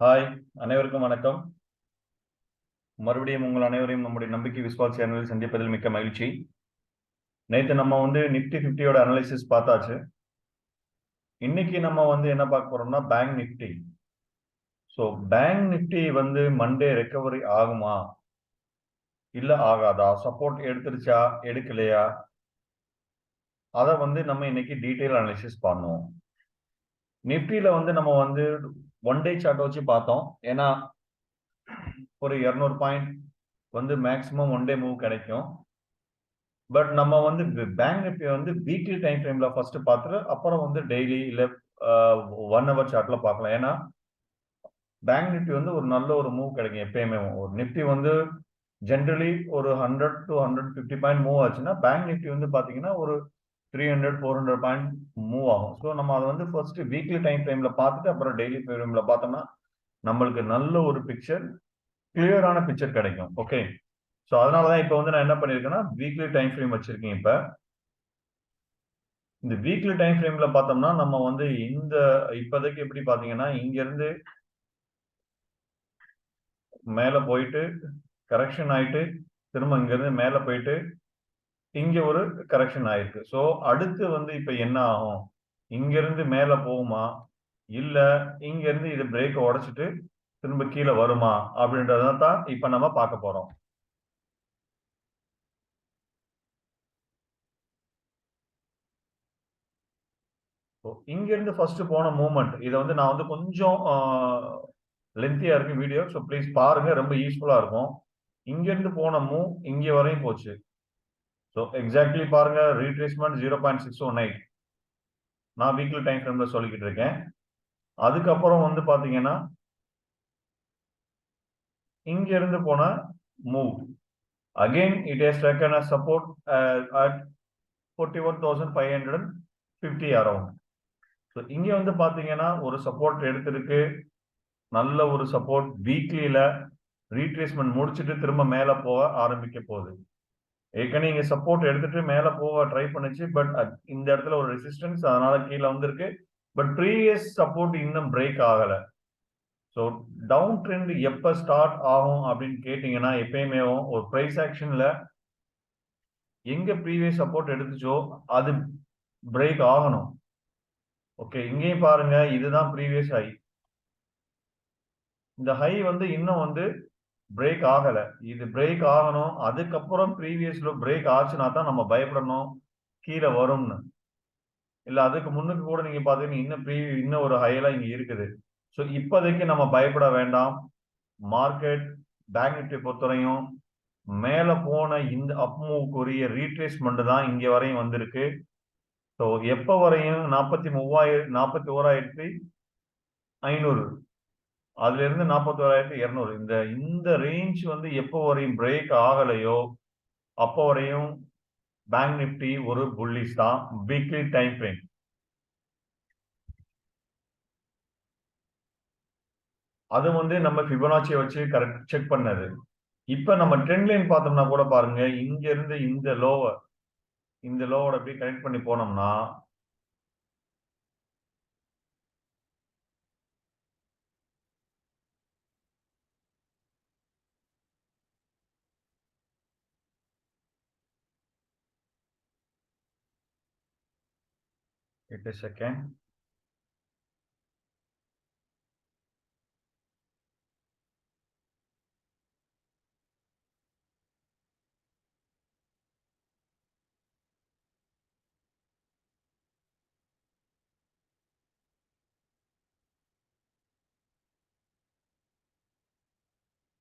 Hi, அனைவருக்கும் வணக்கம். மறுபடியும் உங்கள் அனைவரையும் நம்முடைய நம்பிக்கை விஸ்வாஸ் சேனலில் சந்திப்பதில் மிக்க மகிழ்ச்சி. நேற்று நம்ம நிஃப்டி 50யோட அனாலிசிஸ் பார்த்தாச்சு. இன்னைக்கு நம்ம என்ன பார்க்க போறோம்னா bank Nifty. So bank Nifty Monday recovery ஆகுமா இல்ல ஆகாதா, சப்போர்ட் எடுத்துருச்சா எடுக்கலையா, அதை நம்ம இன்னைக்கு டீட்டெயில் அனாலிசிஸ் பண்ணுவோம். நிஃப்டியில நம்ம ஒன் டே சார்ட் வச்சு பார்த்தோம். ஏன்னா ஒரு 200 point maximum one day move கிடைக்கும். பட் நம்ம பேங்க் நிஃப்டி வீக்லி டைம் ஃப்ரேம்ல ஃபர்ஸ்ட் பார்த்துட்டு அப்புறம் டெய்லி இல்ல 1 hour சார்ட்ல பார்க்கலாம். ஏன்னா பேங்க் நிஃப்டி ஒரு நல்ல ஒரு மூவ் கிடைக்கும். எப்பயுமே ஒரு நிஃப்டி ஜென்ரலி ஒரு 100 to 150 பாயிண்ட் மூவ் ஆச்சுன்னா பேங்க் நிஃப்டி பாத்தீங்கன்னா ஒரு 300-400 பாயிண்ட் மூவ் ஆகும். ஸோ நம்ம அதை ஃபர்ஸ்ட் வீக்லி டைம் ஃப்ரேம்ல பார்த்துட்டு அப்புறம் டெய்லி ஃப்ரேம்ல பார்த்தோம்னா நம்மளுக்கு நல்ல ஒரு பிக்சர், கிளியரான பிக்சர் கிடைக்கும். ஓகே, ஸோ அதனாலதான் இப்போ நான் என்ன பண்ணிருக்கேன்னா வீக்லி டைம் ஃப்ரேம் வச்சிருக்கேன். இப்ப இந்த வீக்லி டைம் ஃப்ரேம்ல பார்த்தோம்னா நம்ம இந்த இப்போதைக்கு எப்படி பாத்தீங்கன்னா இங்க இருந்து மேல போயிட்டு கரெக்ஷன் ஆயிட்டு திரும்ப இங்க இருந்து மேல போயிட்டு இங்க ஒரு கரெக்ஷன் ஆயிருக்கு. ஸோ அடுத்து இப்ப என்ன ஆகும், இங்க இருந்து மேல போகுமா இல்ல இங்க இருந்து இது பிரேக் உடைச்சிட்டு திரும்ப கீழே வருமா அப்படின்றதான் இப்ப நம்ம பார்க்க போறோம். இங்க இருந்து ஃபர்ஸ்ட் போன மூவ்மெண்ட் இதை நான் கொஞ்சம் லென்த்தியா இருக்கு வீடியோ. ஸோ ப்ளீஸ் பாருங்க, ரொம்ப யூஸ்ஃபுல்லா இருக்கும். இங்க இருந்து போன மூவ் இங்க வரையும் போச்சு. ஸோ எக்ஸாக்ட்லி பாருங்க, ரீட்ரேஸ்மெண்ட் 0.618 நான் வீக்லி டைம் ஃப்ரேம்ல சொல்லிக்கிட்டு இருக்கேன். அதுக்கப்புறம் பாத்தீங்கன்னா இங்க இருந்து போன move again it has taken a support at 41,550 around. So இங்க பாத்தீங்கன்னா ஒரு சப்போர்ட் எடுத்திருக்கு, நல்ல ஒரு சப்போர்ட். வீக்லியில ரீட்ரேஸ்மெண்ட் முடிச்சுட்டு திரும்ப மேல போக ஆரம்பிக்க போகுது. ஏற்கனவே இங்க சப்போர்ட் எடுத்துட்டு மேல போக ட்ரை பண்ணுச்சு, பட் இந்த இடத்துல ஒரு ரெசிஸ்டன்ஸ், அதனால கீழே வந்திருக்கு. பட் ப்ரீவியஸ் சப்போர்ட் இன்னும் பிரேக் ஆகல. ஸோ டவுன் ட்ரெண்ட் எப்ப ஸ்டார்ட் ஆகும் அப்படின்னு கேட்டீங்கன்னா எப்பயுமே ஒரு பிரைஸ் ஆக்ஷன்ல எங்க ப்ரீவியஸ் சப்போர்ட் எடுத்துச்சோ அது பிரேக் ஆகணும். ஓகே, இங்கேயும் பாருங்க, இதுதான் ப்ரீவியஸ் ஹை. இந்த ஹை இன்னும் பிரேக் ஆகல. இது பிரேக் ஆகணும். அதுக்கப்புறம் ப்ரீவியஸ்ல பிரேக் ஆச்சுன்னா தான் நம்ம பயப்படணும் கீழே வரும்னு. இல்ல அதுக்கு முன்னுக்கு கூட நீங்க பாத்தீங்கன்னா இன்னும் ஒரு ஹையெல்லாம் இங்க இருக்குது. ஸோ இப்போதைக்கு நம்ம பயப்பட வேண்டாம். மார்க்கெட் பேங்க் நிஃப்டி பொறுத்தவரையும் மேல போன இந்த அப் மூவ்க்குரிய ரீட்ரேஸ்மெண்ட் தான் இங்க வரையும் வந்திருக்கு. ஸோ எப்ப வரையும் 41,500 அதுல இருந்து 41,200 இந்த ரேஞ்ச் எப்போ வரையும் பிரேக் ஆகலையோ அப்போ வரையும் பேங்க் நிஃப்டி ஒரு புல்லிஷ் தான் வீக்லி டைம் ஃப்ரேம். அது நம்ம ஃபிபனாச்சியை வச்சு கரெக்ட் செக் பண்ணது. இப்ப நம்ம ட்ரெண்ட் லைன் பார்த்தோம்னா கூட பாருங்க, இங்க இருந்து இந்த லோவோட அப்படியே கனெக்ட் பண்ணி போனோம்னா இட் இஸ் செகண்ட்.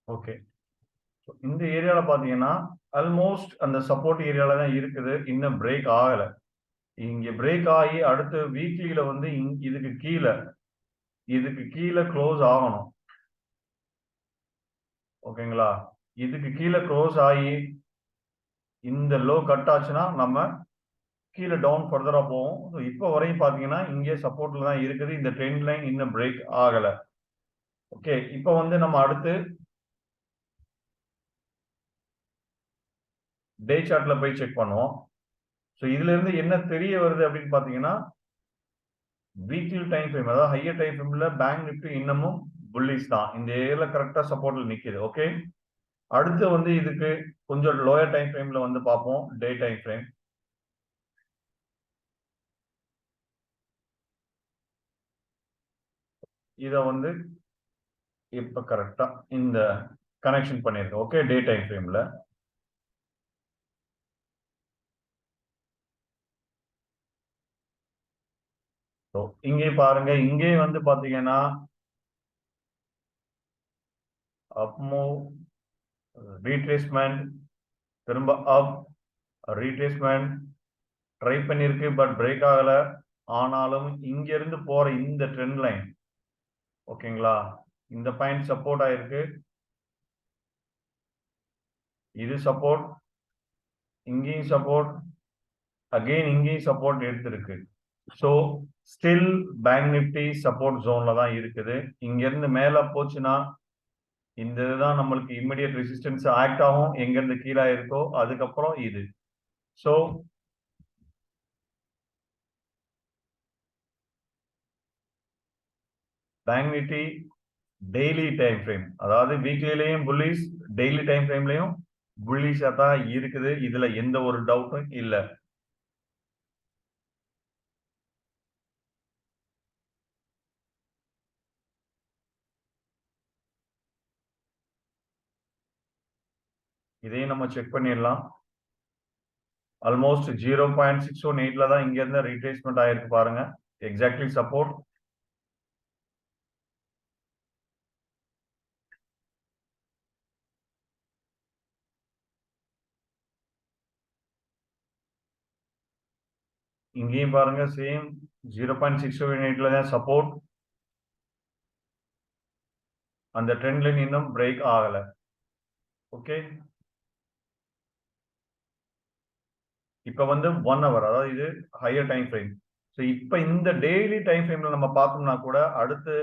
ஓகே, இந்த ஏரியால பாத்தீங்கன்னா ஆல்மோஸ்ட் அந்த சப்போர்ட் ஏரியால தான் இருக்குது. இன்னும் பிரேக் ஆகல. இங்க பிரேக் ஆகி அடுத்த வீக்லியில இதுக்கு கீழே க்ளோஸ் ஆகணும். ஓகேங்களா, இதுக்கு கீழே க்ளோஸ் ஆகி இந்த லோ கட் ஆச்சுன்னா நம்ம கீழே டவுன் ஃபர்தரா போவோம். இப்போ வரையும் பாத்தீங்கன்னா இங்கே சப்போர்ட்ல தான் இருக்குது. இந்த ட்ரெண்ட் லைன் இன்னும் பிரேக் ஆகல. ஓகே, இப்போ நம்ம அடுத்து டே சார்ட்ல போய் செக் பண்ணுவோம். ஸோ இதுல இருந்து என்ன தெரிய வருது அப்படின்னு பாத்தீங்கன்னா வீக்லி டைம் ஃப்ரேம், அதாவது ஹையர் டைம் ஃப்ரேம்ல பேங்க் நிஃப்டி இன்னமும் புல்லிஷ் தான். இந்த ஏரியால கரெக்டா சப்போர்ட்ல நிக்குது. ஓகே, அடுத்து வந்து இதுக்கு கொஞ்சம் லோயர் டைம் ஃப்ரேம்ல வந்து பார்ப்போம். Day time frame. இத வந்து இப்ப கரெக்டா இந்த கனெக்ஷன் பண்ணிருக்கு. ஓகே, டே டைம் ஃப்ரேம்ல இங்கே பாருங்க. இங்கே வந்து பாத்தீங்கன்னா அப் மூவ், ரீட்ரேஸ்மெண்ட், திரும்ப அப், ரீட்ரேஸ்மெண்ட் ட்ரை பண்ணிருக்கு, பட் பிரேக் ஆகல. ஆனாலும் இங்க இருந்து போற இந்த ட்ரெண்ட் லைன், ஓகேங்களா, இந்த பாயிண்ட் சப்போர்ட் ஆயிருக்கு. இது சப்போர்ட், இங்கேயும் சப்போர்ட், அகைன் இங்கேயும் சப்போர்ட் எடுத்திருக்கு. So still bank Nifty support ஜோன்ல தான் இருக்குது. இங்க இருந்து மேல போச்சுன்னா இந்த இதுதான் நம்மளுக்கு இமிடியட் ரெசிஸ்டன்ஸ் ஆக்ட் ஆகும். எங்க இருந்து கீழே இருக்கோ அதுக்கப்புறம் இது. So bank Nifty daily time frame, அதாவது வீக்லிலையும் புல்லிஷ், டெய்லி டைம் ஃப்ரேம்லயும் புல்லிஷா தான் இருக்குது. இதுல எந்த ஒரு டவுட்டும் இல்ல. இதையும் நம்ம செக் பண்ணிடலாம். ஆல்மோஸ்ட் 0.618ல தான் இங்க இருந்து ரீட்ரேஸ்மெண்ட் ஆயிருக்கு பாருங்க. Exactly support. இங்கேயும் பாருங்க சேம் 0.618ல தான் சப்போர்ட். அந்த ட்ரெண்ட் லைன் இன்னும் பிரேக் ஆகல. ஓகே, இப்ப வந்து 1 ஹவர், அதாவது இது ஹையர் டைம் ஃப்ரேம். ஸோ இப்ப இந்த டெய்லி டைம் ஃப்ரேம்ல நம்ம பார்த்தோம்னா கூட அடுத்து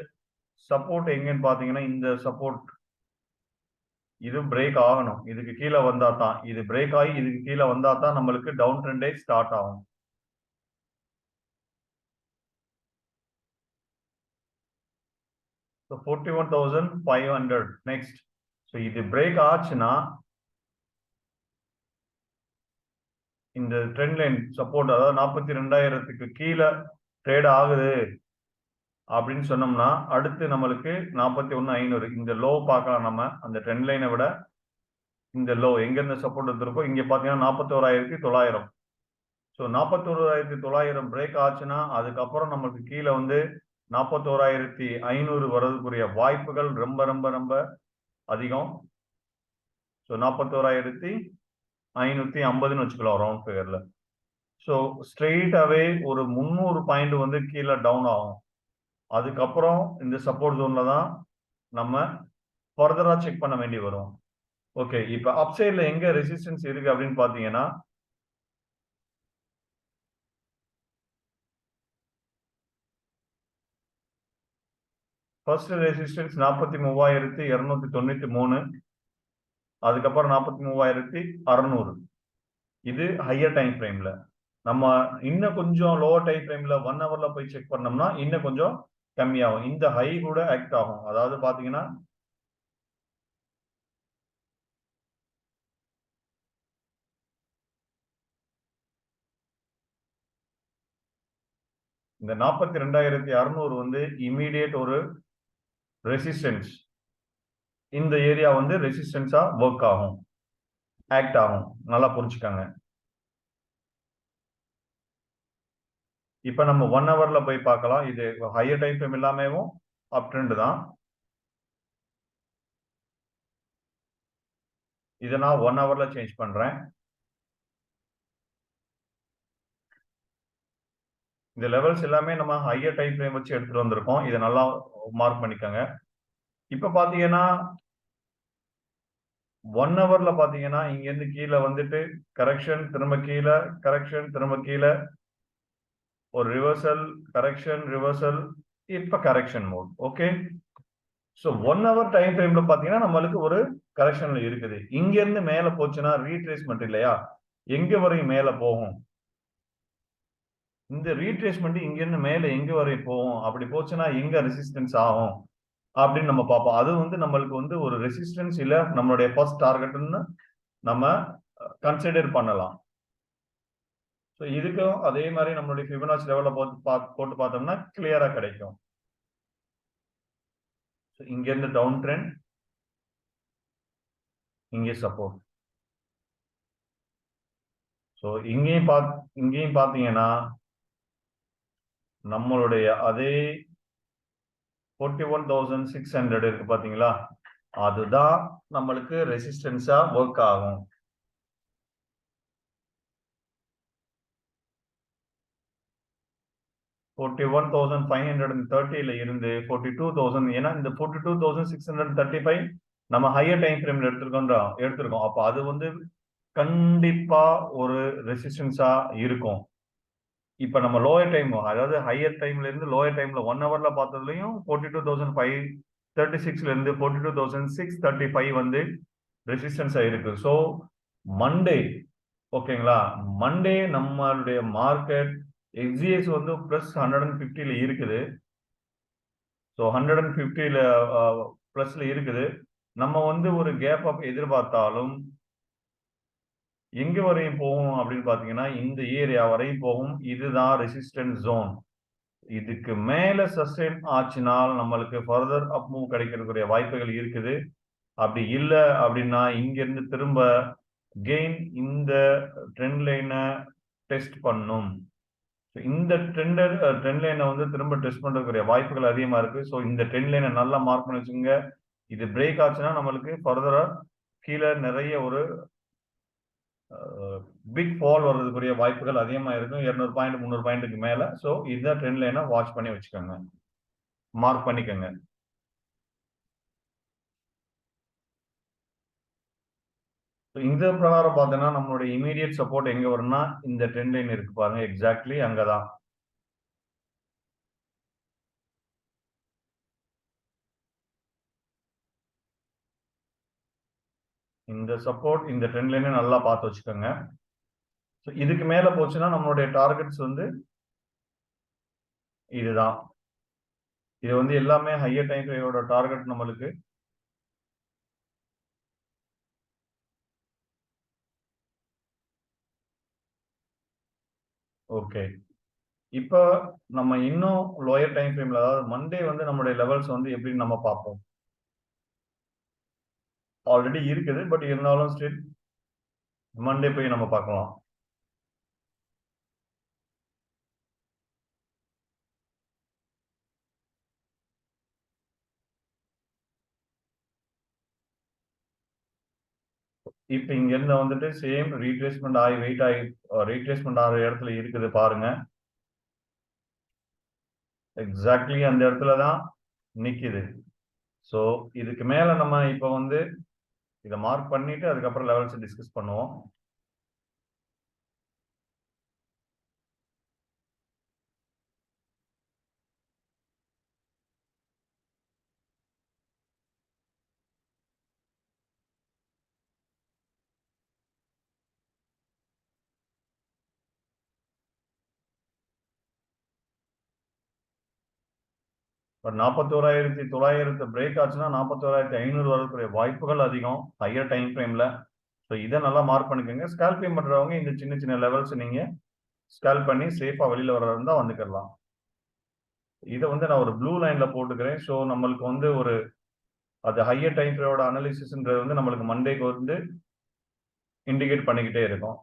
சப்போர்ட் எங்கன்னு பாத்தீங்கன்னா இந்த சப்போர்ட், இது பிரேக் ஆகணும். இதுக்கு கீழே வந்தா தான், இது பிரேக் ஆகி இதுக்கு கீழே வந்தா தான் நம்மளுக்கு டவுன் ட்ரெண்டே ஸ்டார்ட் ஆகும். So 41,500 next. ஸோ இது பிரேக் ஆச்சுன்னா இந்த ட்ரெண்ட் லைன் சப்போர்ட், அதாவது 42,000க்கு கீழே ட்ரேட் ஆகுது அப்படின்னு சொன்னோம்னா அடுத்து நம்மளுக்கு 41,500 இந்த லோ பார்க்கலாம். நம்ம அந்த ட்ரெண்ட் லைனை விட இந்த லோ எங்க இருந்து சப்போர்ட் எடுத்திருக்கோம், இங்க பாத்தீங்கன்னா 41,900. ஸோ 41,900 பிரேக் ஆச்சுன்னா அதுக்கப்புறம் நமக்கு கீழே வந்து 41,500 வர்றதுக்குரிய வாய்ப்புகள் ரொம்ப ரொம்ப ரொம்ப அதிகம். ஸோ 41,550ன்னு வச்சுக்கலாம் ரவுண்ட் ஃபிகர்ல. ஸோ ஸ்ட்ரெயிட்டாவே ஒரு 300 பாயிண்ட் வந்து கீழே டவுன் ஆகும். அதுக்கப்புறம் இந்த சப்போர்ட் ஜோன்ல தான் நம்ம ஃபர்தரா செக் பண்ண வேண்டி வரும். ஓகே, இப்ப அப் சைட்ல எங்க ரெசிஸ்டன்ஸ் இருக்கு அப்படின்னு பாத்தீங்கன்னா ஃபர்ஸ்ட் ரெசிஸ்டன்ஸ் 43,293, அதுக்கப்புறம் 43,600. இது ஹையர் டைம் ஃப்ரேம்ல. நம்ம இன்னும் கொஞ்சம் லோவர் டைம் ஃப்ரேம்ல 1 ஹவர்ல போய் செக் பண்ணோம்னா இன்னும் கொஞ்சம் கம்மியாகும். இந்த ஹை கூட ஆக்ட் ஆகும். அதாவது பாத்தீங்கன்னா இந்த 42,600 வந்து இமீடியட் ஒரு ரெசிஸ்டன்ஸ். இந்த ஏரியா வந்து ரெசிஸ்டன்ஸா ஒர்க் ஆகும், ஆக்ட் ஆகும். நல்லா புரிஞ்சுக்காங்க. இப்ப நம்ம 1 ஹவர்ல போய் பார்க்கலாம். இது ஹையர் டைம் ஃப்ரேம் எல்லாமேவும் அப் ட்ரெண்ட் தான். இதை நான் 1 ஹவர்ல சேஞ்ச் பண்றேன். இந்த லெவல்ஸ் எல்லாமே நம்ம ஹையர் டைம் ஃப்ரேம் வச்சு எடுத்துட்டு வந்திருக்கோம். இதை நல்லா மார்க் பண்ணிக்கோங்க. இப்ப பாத்தீங்கன்னா 1 ஹவர்ல பாத்தீங்கன்னா இங்க இருந்து கீழே வந்துட்டு கரெக்ஷன், திரும்ப கீழே கரெக்ஷன், திரும்ப கீழே ஒரு ரிவர்சல், கரெக்ஷன், ரிவர்சல், இப்ப correction mode. Okay, so 1 hour time ஃப்ரேம்ல பாத்தீங்கன்னா நம்மளுக்கு ஒரு கரெக்ஷன்ல இருக்குது. இங்க இருந்து மேல போச்சுன்னா ரீட்ரேஸ்மெண்ட் இல்லையா, எங்க வரையும் மேல போகும்? இந்த ரீட்ரேஸ்மெண்ட் இங்க இருந்து மேல எங்க வரையும் போகும்? அப்படி போச்சுன்னா எங்க ரெசிஸ்டன்ஸ் ஆகும்? அப்படின்னு நம்ம பார்ப்போம். அது வந்து நம்மளுக்கு வந்து ஒரு ரெசிஸ்டன்ஸ் இல்ல நம்மளுடைய ஃபர்ஸ்ட் டார்கெட்னு நம்ம கன்சிடர் பண்ணலாம். ஸோ இதுக்கும் அதே மாதிரி நம்மளுடைய ஃபிபனாச்சி லெவலில் போட்டு பார்த்தோம்னா கிளியரா கிடைக்கும். இங்க இருந்து டவுன் ட்ரெண்ட், இங்கே சப்போர்ட். ஸோ இங்கேயும் பார்த்தீங்கன்னா நம்மளுடைய அதே 41,600 இருக்கு பாத்தீங்களா, அதுதான் நம்மளுக்கு ரெசிஸ்டன்ஸா ஒர்க் ஆகும். $41,530 இருந்து 42,000, ஏன்னா இந்த 42,635 நம்ம ஹையர் டைம் ஃப்ரேம்ல எடுத்திருக்கோம். அப்ப அது வந்து கண்டிப்பா ஒரு ரெசிஸ்டன்ஸா இருக்கும். இப்ப நம்ம லோயர் டைம், அதாவது ஹையர் டைம்ல இருந்து லோயர் டைம்ல 1 ஹவர்ல பார்த்ததுலயும் 42,536ல இருந்து 42,635 வந்து ரெசிஸ்டன்ஸா இருக்கு. ஸோ மண்டே, ஓகேங்களா, மண்டே நம்மளுடைய மார்க்கெட் எக்ஸிஎஸ் வந்து பிளஸ் 150ல இருக்குது. ஸோ 150ல பிளஸ்ல இருக்குது. நம்ம வந்து ஒரு கேப் அப் எதிர்பார்த்தாலும் எங்க வரையும் போகும் அப்படின்னு பாத்தீங்கன்னா இந்த ஏரியா வரையும் போகும். இதுதான் ரெசிஸ்டன்ஸ் ஜோன். இதுக்கு மேல சஸ்டெயின் ஆச்சுனால் நம்மளுக்கு ஃபர்தர் அப் மூவ் கிடைக்கிறதுக்குரிய வாய்ப்புகள் இருக்குது. அப்படி இல்லை அப்படின்னா இங்க இருந்து திரும்ப கெயின் இந்த ட்ரெண்ட் லைனை டெஸ்ட் பண்ணும். இந்த ட்ரெண்ட் லைனை வந்து திரும்ப டெஸ்ட் பண்றதுக்குரிய வாய்ப்புகள் அதிகமா இருக்கு. ஸோ இந்த ட்ரெண்ட் லைனை நல்லா மார்க் பண்ணி வச்சுங்க. இது பிரேக் ஆச்சுன்னா நம்மளுக்கு ஃபர்தரா கீழே நிறைய ஒரு பிக் ஃபால் வர்றதுக்குரிய வாய்ப்புகள் அதிகமா இருக்கும். 200 பாயிண்ட் 300 பாயிண்ட்டுக்கு மேல. ஸோ இந்த ட்ரெண்ட் லைனை வாட்ச் பண்ணி வச்சுக்கோங்க, மார்க் பண்ணிக்கோங்க. இந்த பிரகாரம் பார்த்தோன்னா நம்மளுடைய இமீடியட் சப்போர்ட் எங்க வரும்னா இந்த ட்ரெண்ட் லைன் இருக்கு பாருங்க, எக்ஸாக்ட்லி அங்கதான். இந்த சப்போர்ட் இந்த ட்ரெண்ட் லைனை நல்லா பார்த்து வச்சுக்கோங்க. இதுக்கு மேல போச்சுன்னா நம்மளுடைய டார்கெட்ஸ் வந்து இதுதான். இது வந்து எல்லாமே ஹையர் டைம் ஃப்ரேமோட டார்கெட் நம்மளுக்கு. ஓகே, இப்போ நம்ம இன்னும் லோயர் டைம் ஃப்ரேம்ல, அதாவது மண்டே வந்து நம்மளுடைய லெவல்ஸ் வந்து எப்படின்னு நம்ம பார்ப்போம். ஆல்ரெடி இருக்குது, பட் இருந்தாலும் ஸ்டில் மண்டே போய் நம்ம பார்க்கலாம். இப்போ இங்க இருந்து வந்துட்டு சேம் ரீட்ரேஸ்மெண்ட் ஆகி வெயிட் ஆகி ரீட்ரேஸ்மெண்ட் ஆகிற இடத்துல இருக்குது பாருங்க, எக்ஸாக்ட்லி அந்த இடத்துல தான் நிக்குது. ஸோ இதுக்கு மேல நம்ம இப்போ வந்து இதை மார்க் பண்ணிட்டு அதுக்கப்புறம் லெவல்ஸ் டிஸ்கஸ் பண்ணுவோம். பட் 41,900 பிரேக் ஆச்சுன்னா 41,500 வரக்கூடிய வாய்ப்புகள் அதிகம் ஹையர் டைம் ஃப்ரேம்ல. ஸோ இதை நல்லா மார்க் பண்ணிக்கோங்க. ஸ்கால்பிங் பண்றவங்க இந்த சின்ன சின்ன லெவல்ஸ் நீங்க ஸ்கால் பண்ணி சேஃபா வெளியில வர்றதா இருந்தா வந்துக்கலாம். இதை வந்து நான் ஒரு ப்ளூ லைன்ல போட்டுக்கிறேன். ஸோ நம்மளுக்கு வந்து ஒரு அது ஹையர் டைம் ஃப்ரேமோட அனாலிசிஸ்ன்றது வந்து நம்மளுக்கு மண்டேக்கு வந்து இண்டிகேட் பண்ணிக்கிட்டே இருக்கும்.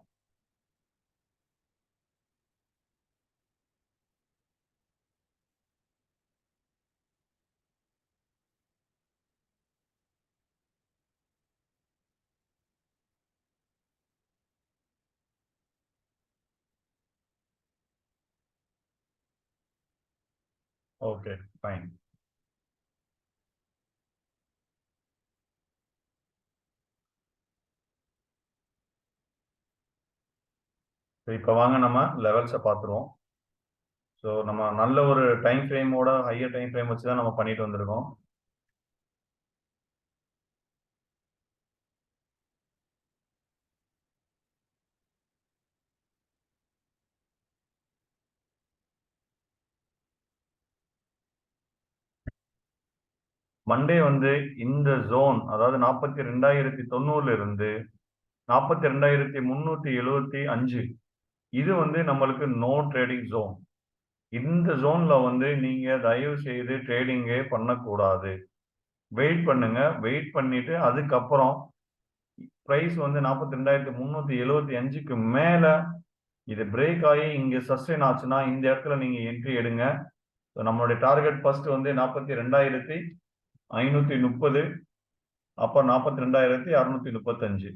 Okay, fine. இப்போ வாங்க நம்ம லெவல்ஸை பார்த்துருவோம். ஸோ நம்ம நல்ல ஒரு டைம் ஃப்ரேமோட ஹையர் டைம் ஃப்ரேம் வச்சு தான் நம்ம பண்ணிட்டு வந்திருக்கோம். மண்டே வந்து இந்த ஜோன், அதாவது 42,900 இருந்து 42,375, இது வந்து நம்மளுக்கு நோ ட்ரேடிங் ஜோன். இந்த ஜோன்ல வந்து நீங்க தயவு செய்து ட்ரேடிங்கே பண்ணக்கூடாது. வெயிட் பண்ணுங்க. வெயிட் பண்ணிட்டு அதுக்கப்புறம் பிரைஸ் வந்து 42,375க்கு மேல இது பிரேக் ஆகி இங்க சஸ்டெயின் ஆச்சுன்னா இந்த இடத்துல நீங்க என்ட்ரி எடுங்க. நம்மளுடைய டார்கெட் ஃபர்ஸ்ட் வந்து 42,530, அப்புறம் 42,635.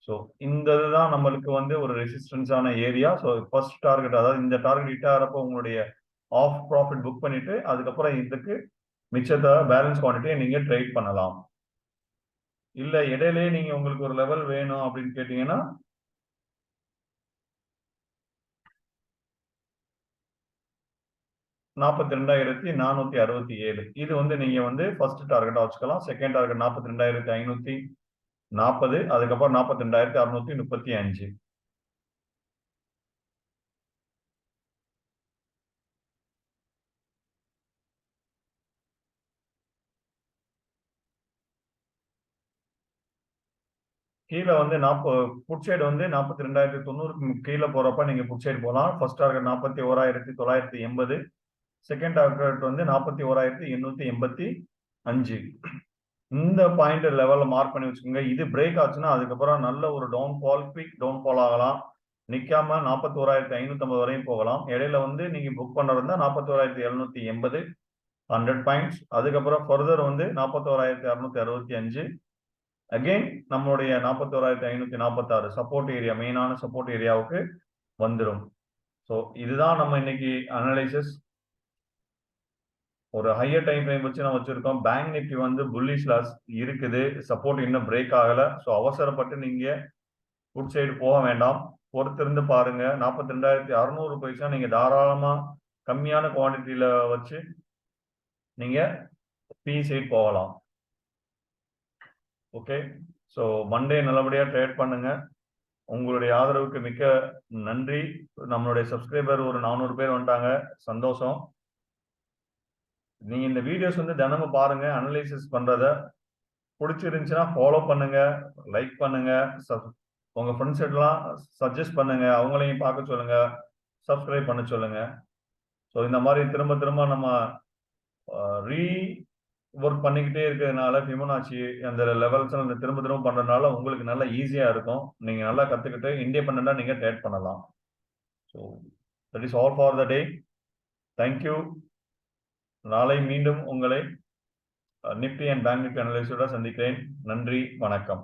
ஸோ இந்த இதுதான் நம்மளுக்கு வந்து ஒரு ரெசிஸ்டன்ஸான ஏரியா. ஸோ ஃபர்ஸ்ட் டார்கெட், அதாவது இந்த டார்கெட் ஹிட் ஆகிறப்போ உங்களுடைய ஆஃப் ப்ராஃபிட் புக் பண்ணிட்டு அதுக்கப்புறம் இதுக்கு மிச்சத்தை பேலன்ஸ் குவான்டிட்டியை நீங்க ட்ரேட் பண்ணலாம். இல்ல இடையிலேயே நீங்க உங்களுக்கு ஒரு லெவல் வேணும் அப்படின்னு கேட்டீங்கன்னா 42,467, இது வந்து நீங்க வந்து ஃபர்ஸ்ட் டார்கெட்டா வச்சுக்கலாம். செகண்ட் டார்கெட் 42,540, அதுக்கப்புறம் 42,635. கீழே வந்து புட் சைடு வந்து 42,900 கீழே போறப்ப நீங்க புட் சைடு போகலாம். ஃபர்ஸ்ட் டார்கெட் 41,980, செகண்ட் டார்கெட் வந்து 41,885. இந்த பாயிண்ட் லெவல்ல மார்க் பண்ணி வச்சுக்கோங்க. இது பிரேக் ஆச்சுன்னா அதுக்கப்புறம் நல்ல ஒரு குவிக் டவுன் ஃபால் ஆகலாம். நிக்காம 41,550 வரையும் போகலாம். இடையில வந்து நீங்க புக் பண்றதா 41,780, 100 பாயிண்ட்ஸ். அதுக்கப்புறம் ஃபர்தர் வந்து 41,665. அகெயின் நம்மளுடைய 41,546 சப்போர்ட் ஏரியா, மெயினான சப்போர்ட் ஏரியாவுக்கு வந்துடும். ஸோ இதுதான் நம்ம இன்னைக்கு அனலைசிஸ். ஒரு ஹையர் டைம் ஃப்ரேம் வச்சு நம்ம வச்சிருக்கோம். பேங்க் நிஃப்டி வந்து புல்லிஷ்ல இருக்குது. சப்போர்ட் இன்னும் பிரேக் ஆகல. ஸோ அவசரப்பட்டு நீங்க புட் சைடு போக வேண்டாம். பொறுத்திருந்து பாருங்க. 42,600 போயிடுச்சா நீங்க தாராளமா கம்மியான குவான்டிட்டியில வச்சு நீங்க பி சைட் போகலாம். ஓகே, ஸோ மண்டே நல்லபடியா ட்ரேட் பண்ணுங்க. உங்களுடைய ஆதரவுக்கு மிக்க நன்றி. நம்மளுடைய சப்ஸ்கிரைபர் ஒரு 400 பேர் வந்துட்டாங்க, சந்தோஷம். நீங்க இந்த வீடியோஸ் வந்து தினமும் பாருங்க. அனலைசிஸ் பண்றத பிடிச்சிருந்துச்சுன்னா ஃபாலோ பண்ணுங்க, லைக் பண்ணுங்க, உங்க ஃப்ரெண்ட்ஸ் எல்லாம் சஜஸ்ட் பண்ணுங்க, அவங்களையும் பார்க்க சொல்லுங்க, சப்ஸ்கிரைப் பண்ண சொல்லுங்க. ஸோ இந்த மாதிரி திரும்ப திரும்ப நம்ம ரீ ஒர்க் பண்ணிக்கிட்டே இருக்கிறதுனால ஃபிபோனாச்சி அந்த லெவல்ஸ் அந்த திரும்ப திரும்ப பண்றதுனால உங்களுக்கு நல்லா ஈஸியா இருக்கும். நீங்க நல்லா கத்துக்கிட்டு இண்டிபெண்டா நீங்க ட்ரேட் பண்ணலாம். So that is all for the day. Thank you. நாளை மீண்டும் உங்களை நிப்டி அண்ட் பேங்க் நிப்டி அனலைஸோட சந்திக்கிறேன். நன்றி, வணக்கம்.